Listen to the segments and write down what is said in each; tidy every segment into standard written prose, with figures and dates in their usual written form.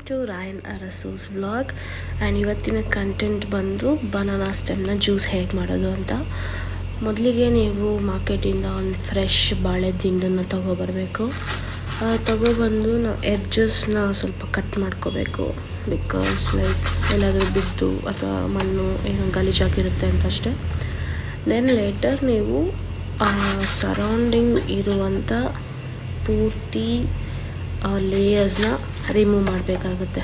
To Rayan Arasus vlog. And ಇವತ್ತಿನ content ಬಂದು banana ಸ್ಟೆಮ್ನ ಜ್ಯೂಸ್ ಹೇಗೆ ಮಾಡೋದು ಅಂತ. ಮೊದಲಿಗೆ ನೀವು ಮಾರ್ಕೆಟಿಂದ ಒಂದು ಫ್ರೆಶ್ ಬಾಳೆ ದಿಂಡನ್ನು ತೊಗೊಬರಬೇಕು. ತೊಗೊಬಂದು ನಾವು ಎಡ್ಜಸ್ನ ಸ್ವಲ್ಪ ಕಟ್ ಮಾಡ್ಕೋಬೇಕು. ಬಿಕಾಸ್ ಲೈಕ್ ಎಲ್ಲಾದರೂ ಬಿದ್ದು ಅಥವಾ ಮಣ್ಣು ಏನೋ ಗಲೀಜಾಗಿರುತ್ತೆ ಅಂತ ಅಷ್ಟೇ. ದೆನ್ ಲೇಟರ್ ನೀವು ಸರೌಂಡಿಂಗ್ ಇರುವಂಥ ಪೂರ್ತಿ ಲೇಯರ್ಸ್ನ ರಿಮೂವ್ ಮಾಡಬೇಕಾಗುತ್ತೆ.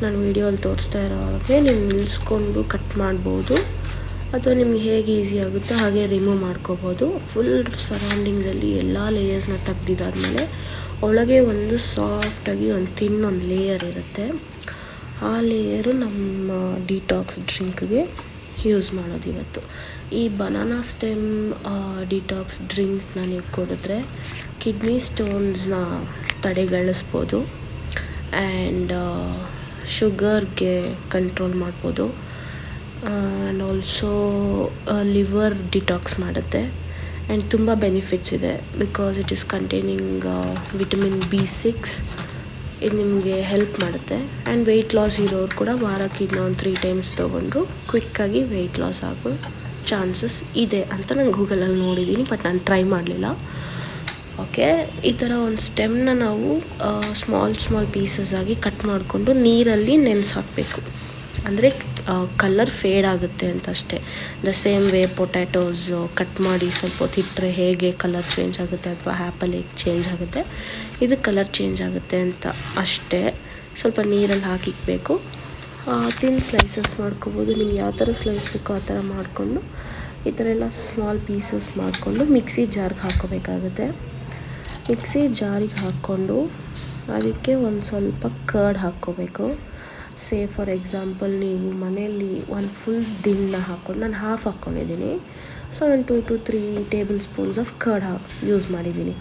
ನಾನು ವೀಡಿಯೋಲ್ಲಿ ತೋರಿಸ್ತಾ ಇರೋ ಹಾಗೆ ನೀವು ನಿಲ್ಲಿಸ್ಕೊಂಡು ಕಟ್ ಮಾಡ್ಬೋದು, ಅಥವಾ ನಿಮ್ಗೆ ಹೇಗೆ ಈಸಿ ಆಗುತ್ತೋ ಹಾಗೆ ರಿಮೂವ್ ಮಾಡ್ಕೋಬೋದು. ಫುಲ್ ಸರೌಂಡಿಂಗಲ್ಲಿ ಎಲ್ಲ ಲೇಯರ್ಸ್ನ ತೆಗ್ದಿದ್ದಾದಮೇಲೆ ಒಳಗೆ ಒಂದು ಸಾಫ್ಟಾಗಿ ಒಂದು ಲೇಯರ್ ಇರುತ್ತೆ. ಆ ಲೇಯರು ನಮ್ಮ ಡಿಟಾಕ್ಸ್ ಡ್ರಿಂಕ್ಗೆ ಯೂಸ್ ಮಾಡೋದು ಇವತ್ತು. ಈ ಬನಾನಾ ಸ್ಟೆಮ್ ಡಿಟಾಕ್ಸ್ ಡ್ರಿಂಕ್ನ ನೀವು ಕುಡಿದ್ರೆ ಕಿಡ್ನಿ ಸ್ಟೋನ್ಸ್ನ ತಡೆಗಣಿಸ್ಬೋದು. ಆ್ಯಂಡ್ ಶುಗರ್ಗೆ ಕಂಟ್ರೋಲ್ ಮಾಡ್ಬೋದು. ಆ್ಯಂಡ್ ಆಲ್ಸೋ ಲಿವರ್ ಡಿಟಾಕ್ಸ್ ಮಾಡುತ್ತೆ. ಆ್ಯಂಡ್ ತುಂಬ ಬೆನಿಫಿಟ್ಸ್ ಇದೆ because it is containing vitamin B6. ಇದು ನಿಮಗೆ ಹೆಲ್ಪ್ ಮಾಡುತ್ತೆ. ಆ್ಯಂಡ್ ವೆಯ್ಟ್ ಲಾಸ್ ಇರೋರು ಕೂಡ ವಾರಕ್ಕೆ ಇನ್ನೊಂದು 3 ಟೈಮ್ಸ್ ತೊಗೊಂಡ್ರು ಕ್ವಿಕ್ಕಾಗಿ ವೆಯ್ಟ್ ಲಾಸ್ ಆಗೋ ಚಾನ್ಸಸ್ ಇದೆ ಅಂತ ನಾನು ಗೂಗಲಲ್ಲಿ ನೋಡಿದ್ದೀನಿ, ಬಟ್ ನಾನು ಟ್ರೈ ಮಾಡಲಿಲ್ಲ. ಓಕೆ, ಈ ಥರ ಒಂದು ಸ್ಟೆಮ್ನ ನಾವು ಸ್ಮಾಲ್ ಪೀಸಸ್ ಆಗಿ ಕಟ್ ಮಾಡಿಕೊಂಡು ನೀರಲ್ಲಿ ನೆನೆಸಾಕಬೇಕು. ಅಂದರೆ ಕಲರ್ ಫೇಡ್ ಆಗುತ್ತೆ ಅಂತ ಅಷ್ಟೇ. The same way potatoes cut ಮಾಡಿ ಸ್ವಲ್ಪ ಹೊತ್ತು ಇಟ್ಟರೆ ಹೇಗೆ ಕಲರ್ ಚೇಂಜ್ ಆಗುತ್ತೆ ಅಥವಾ ಆ್ಯಪಲ್ ಹೇಗೆ ಚೇಂಜ್ ಆಗುತ್ತೆ, ಇದು ಕಲರ್ ಚೇಂಜ್ ಆಗುತ್ತೆ ಅಂತ ಅಷ್ಟೇ. ಸ್ವಲ್ಪ ನೀರಲ್ಲಿ ಹಾಕಿಕ್ಬೇಕು. ತಿನ್ ಸ್ಲೈಸಸ್ ಮಾಡ್ಕೊಬೋದು. ನಿಮ್ಗೆ ಯಾವ ಥರ ಸ್ಲೈಸ್ ಬೇಕೋ ಆ ಥರ ಮಾಡಿಕೊಂಡು ಈ ಥರ ಎಲ್ಲ ಸ್ಮಾಲ್ ಪೀಸಸ್ ಮಾಡಿಕೊಂಡು ಮಿಕ್ಸಿ ಜಾರ್ಗೆ ಹಾಕ್ಕೋಬೇಕಾಗುತ್ತೆ. ಮಿಕ್ಸಿ ಜಾರಿಗೆ ಹಾಕ್ಕೊಂಡು ಅದಕ್ಕೆ ಒಂದು ಸ್ವಲ್ಪ ಕರ್ಡ್ ಹಾಕ್ಕೋಬೇಕು. ಸೇ ಫಾರ್ ಎಕ್ಸಾಂಪಲ್ ನೀವು ಮನೆಯಲ್ಲಿ ಒಂದು ಫುಲ್ ದಿಂಡನ್ನ ಹಾಕ್ಕೊಂಡು, ನಾನು ಹಾಫ್ ಹಾಕ್ಕೊಂಡಿದ್ದೀನಿ. ಸೊ ನಾನು 2 to 3 table spoons of curd use ಮಾಡಿದ್ದೀನಿ.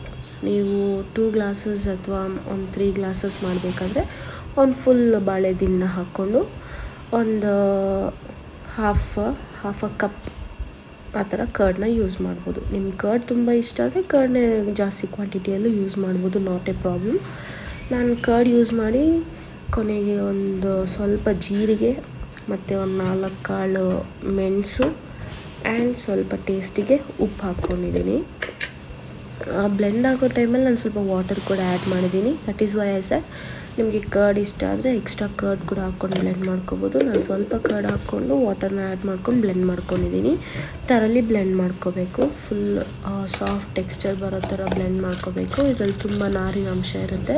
ನೀವು 2 ಗ್ಲಾಸಸ್ ಅಥವಾ ಒಂದು 3 ಗ್ಲಾಸಸ್ ಮಾಡಬೇಕಾದ್ರೆ ಒಂದು ಫುಲ್ ಬಾಳೆ ದಿಂಡನ್ನ ಹಾಕ್ಕೊಂಡು ಒಂದು ಹಾಫ್ ಅ ಕಪ್ ಆ ಥರ ಕರ್ಡ್ನ ಯೂಸ್ ಮಾಡ್ಬೋದು. ನಿಮ್ಗೆ ಕರ್ಡ್ ತುಂಬ ಇಷ್ಟ ಆದರೆ ಕರ್ಡ್ನೇ ಜಾಸ್ತಿ ಕ್ವಾಂಟಿಟಿಯಲ್ಲೂ ಯೂಸ್ ಮಾಡ್ಬೋದು, ನಾಟ್ ಎ ಪ್ರಾಬ್ಲಮ್. ನಾನು ಕರ್ಡ್ ಯೂಸ್ ಮಾಡಿ ಕೊನೆಗೆ ಒಂದು ಸ್ವಲ್ಪ ಜೀರಿಗೆ ಮತ್ತು ಒಂದು 4 ಕಾಳು ಮೆಣಸು ಆ್ಯಂಡ್ ಸ್ವಲ್ಪ ಟೇಸ್ಟಿಗೆ ಉಪ್ಪು ಹಾಕ್ಕೊಂಡಿದ್ದೀನಿ. ಬ್ಲೆಂಡ್ ಆಗೋ ಟೈಮಲ್ಲಿ ನಾನು ಸ್ವಲ್ಪ ವಾಟರ್ ಕೂಡ ಆ್ಯಡ್ ಮಾಡಿದ್ದೀನಿ. That is why I said ನಿಮಗೆ ಕರ್ಡ್ ಇಷ್ಟ ಆದರೆ ಎಕ್ಸ್ಟ್ರಾ ಕರ್ಡ್ ಕೂಡ ಹಾಕ್ಕೊಂಡು ಬ್ಲೆಂಡ್ ಮಾಡ್ಕೋಬೋದು. ನಾನು ಸ್ವಲ್ಪ ಕರ್ಡ್ ಹಾಕ್ಕೊಂಡು ವಾಟರ್ನ ಆ್ಯಡ್ ಮಾಡ್ಕೊಂಡು ಬ್ಲೆಂಡ್ ಮಾಡ್ಕೊಂಡಿದ್ದೀನಿ. ಥರಲಿ ಬ್ಲೆಂಡ್ ಮಾಡ್ಕೋಬೇಕು. ಫುಲ್ ಸಾಫ್ಟ್ ಟೆಕ್ಸ್ಚರ್ ಬರೋ ಥರ ಬ್ಲೆಂಡ್ ಮಾಡ್ಕೋಬೇಕು. ಇದರಲ್ಲಿ ತುಂಬ ನಾರಿನ ಅಂಶ ಇರುತ್ತೆ.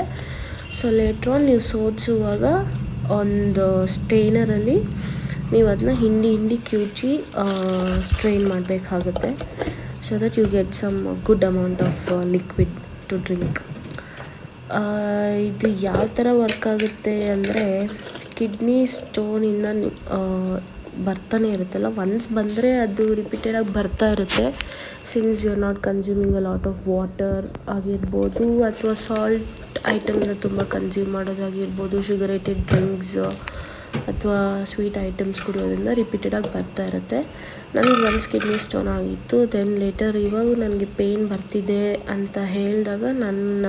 ಸೊ ಲೇಟ್ರ್ ಆನ್ ನೀವು ಸೋದಿಸುವಾಗ ಒಂದು ಸ್ಟ್ರೈನರಲ್ಲಿ ನೀವು ಅದನ್ನ ಹಿಂಡಿ ಕ್ಯೂಚಿ ಸ್ಟ್ರೈನ್ ಮಾಡಬೇಕಾಗುತ್ತೆ. So that you get some good amount of liquid to drink. ಇದು ಯಾವ ಥರ ವರ್ಕ್ ಆಗುತ್ತೆ ಅಂದರೆ, ಕಿಡ್ನಿ ಸ್ಟೋನಿಂದ ಬರ್ತಾನೆ ಇರುತ್ತಲ್ಲ, ಒನ್ಸ್ ಬಂದರೆ ಅದು ರಿಪೀಟೆಡಾಗಿ ಬರ್ತಾ ಇರುತ್ತೆ. Since you are not consuming a lot of water ಆಗಿರ್ಬೋದು, ಅಥವಾ ಸಾಲ್ಟ್ ಐಟಮ್ಸ್ನ ತುಂಬ ಕನ್ಸ್ಯೂಮ್ ಮಾಡೋದಾಗಿರ್ಬೋದು, ಶುಗರೇಟೆಡ್ ಡ್ರಿಂಕ್ಸ್ ಅಥವಾ ಸ್ವೀಟ್ ಐಟಮ್ಸ್ ಕುಡಿಯೋದ್ರಿಂದ ರಿಪೀಟೆಡಾಗಿ ಬರ್ತಾ ಇರುತ್ತೆ. ನನಗೆ ಒನ್ಸ್ ಕಿಡ್ನಿ ಸ್ಟೋನ್ ಆಗಿತ್ತು. ದೆನ್ ಲೇಟರ್ ಇವಾಗ ನನಗೆ ಪೇಯ್ನ್ ಬರ್ತಿದೆ ಅಂತ ಹೇಳಿದಾಗ ನನ್ನ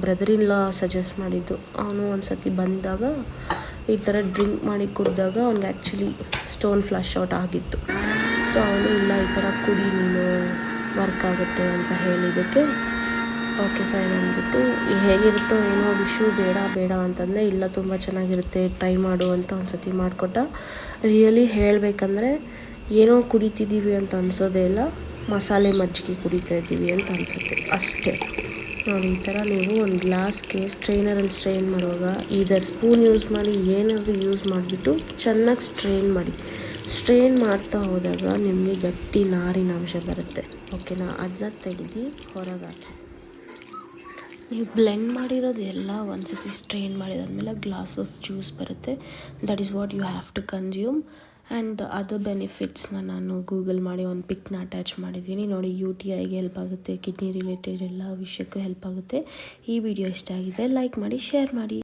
ಬ್ರದರ್ ಇನ್ ಲಾ ಸಜೆಸ್ಟ್ ಮಾಡಿದ್ದು. ಅವನು ಒಂದು ಸತಿ ಬಂದಾಗ ಈ ಥರ ಡ್ರಿಂಕ್ ಮಾಡಿ ಕುಡಿದಾಗ ಅವ್ನಿಗೆ ಆ್ಯಕ್ಚುಲಿ ಸ್ಟೋನ್ ಫ್ಲಶ್ ಔಟ್ ಆಗಿತ್ತು. ಸೊ ಅವನು ಇಲ್ಲ ಈ ಥರ ಕುಡಿ ನೀನು ವರ್ಕ್ ಆಗುತ್ತೆ ಅಂತ ಹೇಳಿದ್ದಕ್ಕೆ ಓಕೆ ಫೈನ್ ಅಂದ್ಬಿಟ್ಟು ಹೇಗಿರುತ್ತೋ ಏನೋ ವಿಷು ಬೇಡ ಅಂತಂದರೆ, ಇಲ್ಲ ತುಂಬ ಚೆನ್ನಾಗಿರುತ್ತೆ ಟ್ರೈ ಮಾಡು ಅಂತ ಒಂದು ಸತಿ ಮಾಡಿಕೊಟ್ಟ. ರಿಯಲಿ ಹೇಳಬೇಕಂದ್ರೆ ಏನೋ ಕುಡಿತಿದ್ದೀವಿ ಅಂತ ಅನಿಸೋದೇ ಇಲ್ಲ, ಮಸಾಲೆ ಮಜ್ಜಿಗೆ ಕುಡಿತಾ ಇದ್ದೀವಿ ಅಂತ ಅನಿಸುತ್ತೆ ಅಷ್ಟೇ. ನೋಡಿ, ಈ ಥರ ನೀವು ಒಂದು ಗ್ಲಾಸ್ಗೆ ಸ್ಟ್ರೈನರಲ್ಲಿ ಸ್ಟ್ರೈನ್ ಮಾಡುವಾಗ ಇದರ ಸ್ಪೂನ್ ಯೂಸ್ ಮಾಡಿ ಏನಾದರೂ ಯೂಸ್ ಮಾಡಿಬಿಟ್ಟು ಚೆನ್ನಾಗಿ ಸ್ಟ್ರೈನ್ ಮಾಡ್ತಾ ಹೋದಾಗ ನಿಮಗೆ ಗಟ್ಟಿ ನಾರಿನ ಅಂಶ ಬರುತ್ತೆ. ಓಕೆನಾ? ಅದನ್ನ ತೆಗೆದು ಹೊರಗೆ ಹಾಕಿ. ನೀವು ಬ್ಲೆಂಡ್ ಮಾಡಿರೋದು ಎಲ್ಲ ಒಂದು ಸತಿ ಸ್ಟ್ರೈನ್ ಮಾಡಿದಾದ್ಮೇಲೆ ಗ್ಲಾಸ್ ಆಫ್ ಜ್ಯೂಸ್ ಬರುತ್ತೆ. That is what you have to consume. And other ಬೆನಿಫಿಟ್ಸ್ನ ನಾನು ಗೂಗಲ್ ಮಾಡಿ ಒಂದು ಪಿಕ್ನ ಅಟ್ಯಾಚ್ ಮಾಡಿದ್ದೀನಿ. ನೋಡಿ, UTIಗೆ ಹೆಲ್ಪ್ ಆಗುತ್ತೆ, ಕಿಡ್ನಿ ರಿಲೇಟೆಡ್ ಎಲ್ಲ ವಿಷಯಕ್ಕೂ ಹೆಲ್ಪ್ ಆಗುತ್ತೆ. ಈ ವಿಡಿಯೋ ಇಷ್ಟ ಆಗಿದೆ ಲೈಕ್ ಮಾಡಿ, ಶೇರ್ ಮಾಡಿ.